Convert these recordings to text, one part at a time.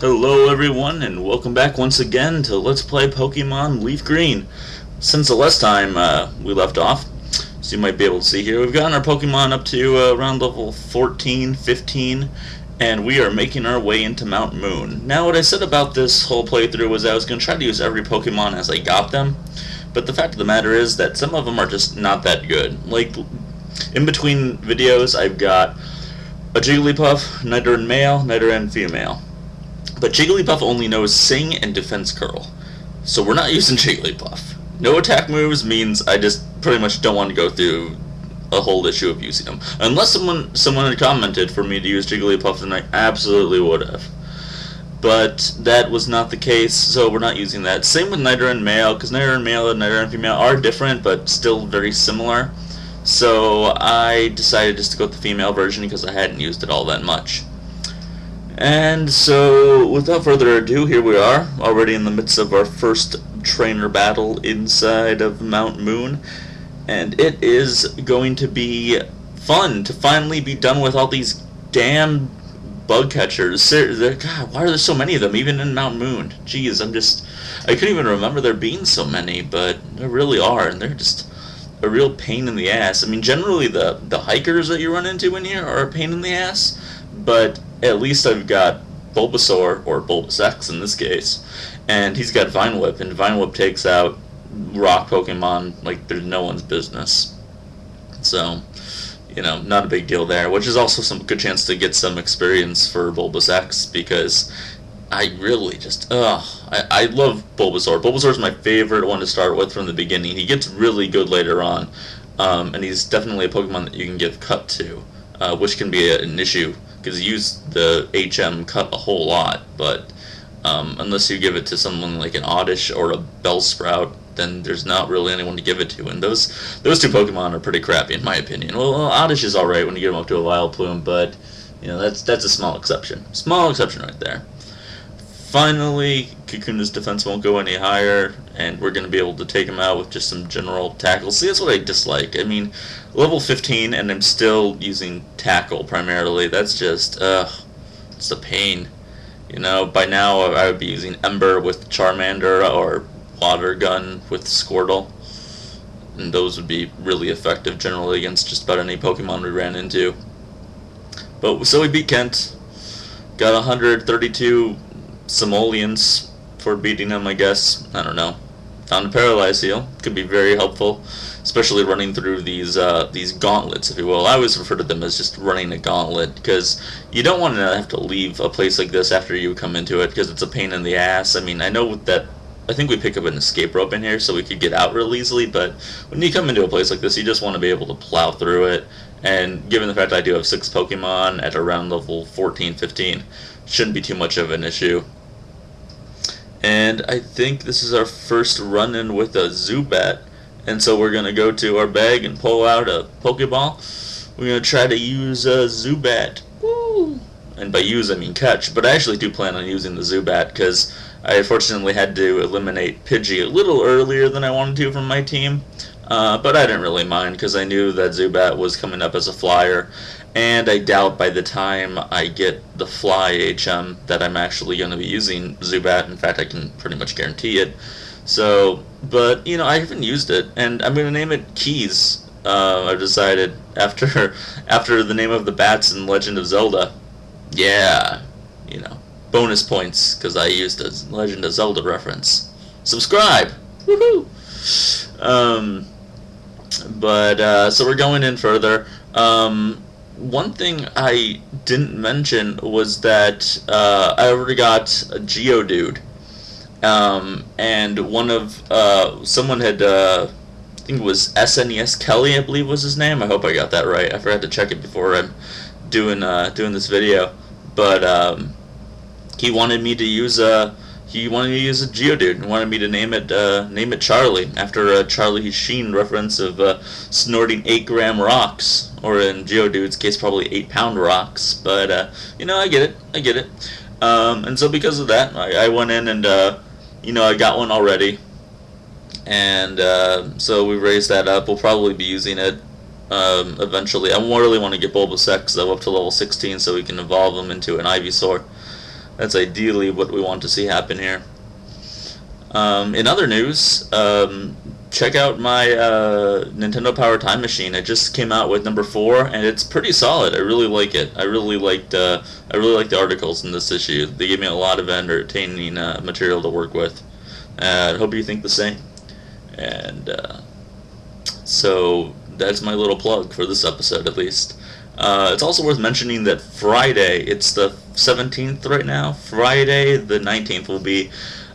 Hello everyone, and welcome back once again to Let's Play Pokemon Leaf Green. Since the last time we left off, so you might be able to see here, we've gotten our Pokemon up to around level 14, 15, and we are making our way into Mount Moon. Now what I said about this whole playthrough was I was going to try to use every Pokemon as I got them, but the fact of the matter is that some of them are just not that good. Like, in between videos I've got a Jigglypuff, Nidoran male, Nidoran female. But Jigglypuff only knows Sing and Defense Curl, so we're not using Jigglypuff. No attack moves means I just pretty much don't want to go through a whole issue of using them. Unless someone had commented for me to use Jigglypuff, then I absolutely would have. But that was not the case, so we're not using that. Same with Nidoran male, because Nidoran male and Nidoran female are different, but still very similar. So I decided just to go with the female version because I hadn't used it all that much. And so, without further ado, here we are, already in the midst of our first trainer battle inside of Mount Moon, and it is going to be fun to finally be done with all these damn bug catchers. God, why are there so many of them, even in Mount Moon? Jeez, I couldn't even remember there being so many, but there really are, and they're just a real pain in the ass. I mean, generally the hikers that you run into in here are a pain in the ass, but at least I've got Bulbasaur, or Bulbasex in this case, and he's got Vine Whip, and Vine Whip takes out rock Pokemon like there's no one's business. So, you know, not a big deal there, which is also some good chance to get some experience for Bulbasex, because I really just, I love Bulbasaur. Bulbasaur's my favorite one to start with from the beginning. He gets really good later on, and he's definitely a Pokemon that you can give Cut to, which can be an issue, because you use the HM Cut a whole lot, but unless you give it to someone like an Oddish or a Bellsprout, then there's not really anyone to give it to, and those two Pokemon are pretty crappy in my opinion. Well, Oddish is alright when you get him up to a Vileplume, but you know, that's a small exception. Small exception right there. Finally, Kakuna's defense won't go any higher, and we're going to be able to take him out with just some general tackle. See, that's what I dislike. I mean, level 15, and I'm still using tackle primarily. That's just, it's a pain. You know, by now I would be using Ember with Charmander, or Water Gun with Squirtle. And those would be really effective generally against just about any Pokemon we ran into. But, so we beat Kent. Got 132 simoleons for beating him, I guess. I don't know. Found a Paralyze Heal. Could be very helpful, especially running through these gauntlets, if you will. I always refer to them as just running a gauntlet, because you don't want to have to leave a place like this after you come into it, because it's a pain in the ass. I mean, I know that I think we pick up an escape rope in here so we could get out real easily, but when you come into a place like this, you just want to be able to plow through it. And given the fact I do have 6 Pokemon at around level 14, 15, shouldn't be too much of an issue. And I think this is our first run-in with a Zubat, and so we're going to go to our bag and pull out a Pokeball. We're going to try to use a Zubat. Woo! And by use I mean catch, but I actually do plan on using the Zubat, because I unfortunately had to eliminate Pidgey a little earlier than I wanted to from my team. But I didn't really mind, because I knew that Zubat was coming up as a flyer, and I doubt by the time I get the Fly HM that I'm actually going to be using Zubat. In fact, I can pretty much guarantee it. So, but, you know, I haven't used it, and I'm going to name it Keys. I've decided, after the name of the bats in Legend of Zelda. Yeah, you know, bonus points, because I used a Legend of Zelda reference. Subscribe! Woohoo! So we're going in further. One thing I didn't mention was that I already got a Geodude, and someone had, I think it was SNES Kelly, I believe was his name. I hope I got that right. I forgot to check it before I'm doing this video, but he wanted me to use a Geodude and wanted me to name it Charlie, after Charlie Sheen reference of snorting 8-gram rocks, or in Geodude's case probably 8-pound rocks. But you know, I get it. And so because of that, I went in and you know, I got one already, and so we raised that up. We'll probably be using it eventually. I really want to get Bulbasex though up to level 16 so we can evolve him into an Ivysaur. That's ideally what we want to see happen here. In other news, check out my Nintendo Power Time Machine. It just came out with number 4, and it's pretty solid. I really like it. I really liked the articles in this issue. They gave me a lot of entertaining material to work with. I hope you think the same. And so that's my little plug for this episode, at least. It's also worth mentioning that Friday, it's the 17th right now, Friday the 19th will be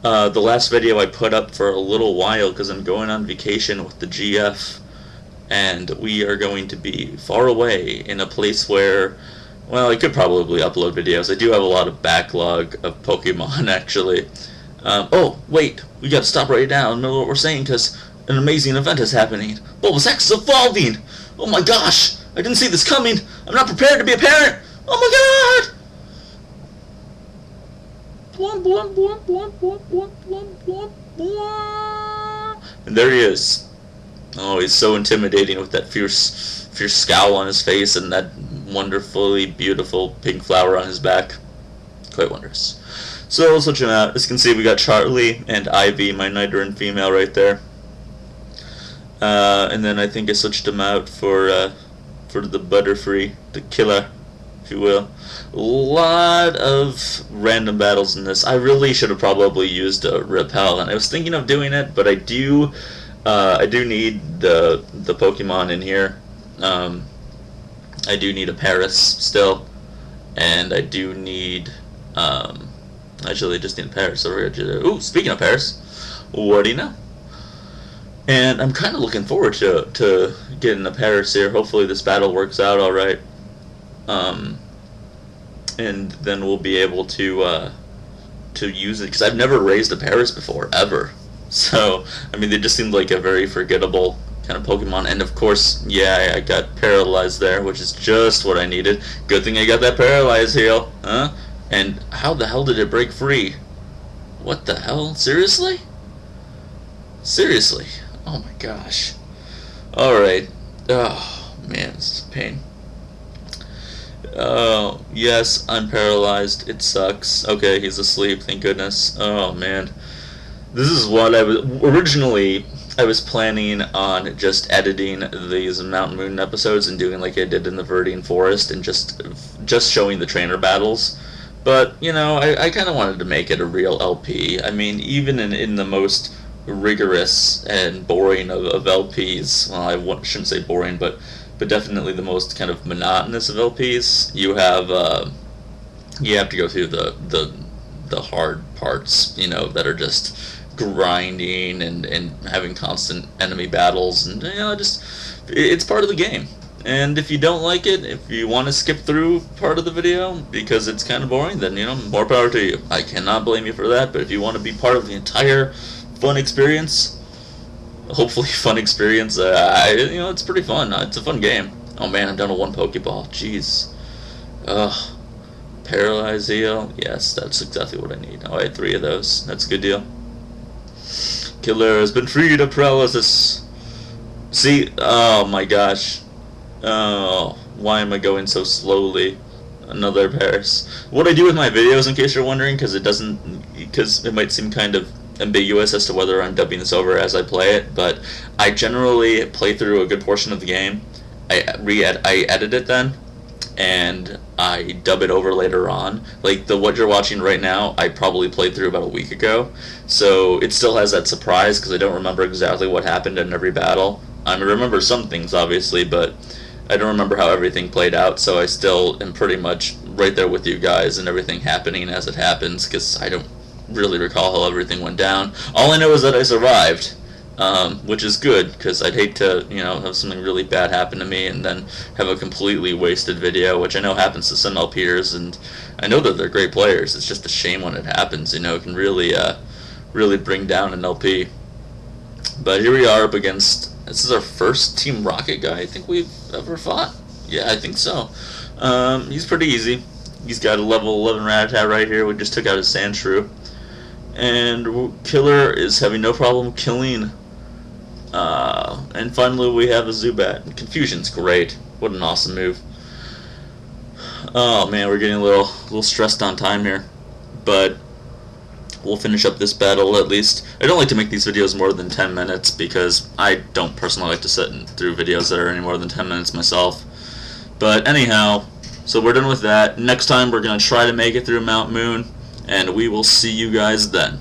the last video I put up for a little while because I'm going on vacation with the GF, and we are going to be far away in a place where, well, I could probably upload videos. I do have a lot of backlog of Pokemon, actually. Oh, wait, we gotta stop right now in the middle of what we're saying because an amazing event is happening. Bulbasaur is evolving! Oh my gosh! I didn't see this coming! I'm not prepared to be a parent! Oh my god! And there he is. Oh, he's so intimidating with that fierce scowl on his face and that wonderfully beautiful pink flower on his back. Quite wondrous. So let's switch him out. As you can see, we got Charlie and Ivy, my Nidoran female, right there. And then I think I switched him out for the Butterfree, the killer, if you will. A lot of random battles in this. I really should have probably used a Repel, and I was thinking of doing it, but I do need the Pokemon in here. I do need a Paris still, and I do need actually I just need a Paris. Ooh, speaking of Paris, what do you know? And I'm kind of looking forward to getting a Paris here. Hopefully this battle works out all right. And then we'll be able to use it, because I've never raised a Paris before, ever. So, I mean, they just seemed like a very forgettable kind of Pokemon. And of course, yeah, I got paralyzed there, which is just what I needed. Good thing I got that paralyzed heal, huh? And how the hell did it break free? What the hell? Seriously? Seriously? Oh my gosh. Alright. Oh, man, this is a pain. Oh, yes, I'm paralyzed. It sucks. Okay, he's asleep, thank goodness. Oh, man. This is what I was... Originally, I was planning on just editing these Mountain Moon episodes and doing like I did in the Viridian Forest and just showing the trainer battles. But, you know, I kind of wanted to make it a real LP. I mean, even in the most rigorous and boring of LPs, well, I shouldn't say boring, but definitely the most kind of monotonous of LPs, you have to go through the hard parts, you know, that are just grinding and having constant enemy battles, and, you know, it's part of the game. And if you don't like it, if you want to skip through part of the video because it's kind of boring, then, you know, more power to you. I cannot blame you for that, but if you want to be part of the entire fun experience, hopefully fun experience, you know, it's pretty fun. It's a fun game. Oh man, I'm down to 1 Pokeball. Jeez. Ugh. Paralyze heal. Yes, that's exactly what I need. Oh, I had 3 of those. That's a good deal. Killer has been freed of paralysis. See? Oh my gosh. Oh, why am I going so slowly? Another Paris. What I do with my videos, in case you're wondering, because it might seem kind of ambiguous as to whether I'm dubbing this over as I play it, but I generally play through a good portion of the game. I edit it then, and I dub it over later on. Like what you're watching right now, I probably played through about a week ago, so it still has that surprise because I don't remember exactly what happened in every battle. I remember some things, obviously, but I don't remember how everything played out, so I still am pretty much right there with you guys and everything happening as it happens, because I don't really recall how everything went down. All I know is that I survived, which is good, because I'd hate to, you know, have something really bad happen to me and then have a completely wasted video, which I know happens to some LPers, and I know that they're great players. It's just a shame when it happens, you know. It can really bring down an LP. But here we are up against... This is our first Team Rocket guy I think we've ever fought. Yeah, I think so. He's pretty easy. He's got a level 11 Rattata right here. We just took out his Sandshrew. And Killer is having no problem killing. And finally we have a Zubat. Confusion's great. What an awesome move. Oh man, we're getting a little stressed on time here. but we'll finish up this battle at least. I don't like to make these videos more than 10 minutes because I don't personally like to sit through videos that are any more than 10 minutes myself. But anyhow, so we're done with that. Next time we're going to try to make it through Mount Moon, and we will see you guys then.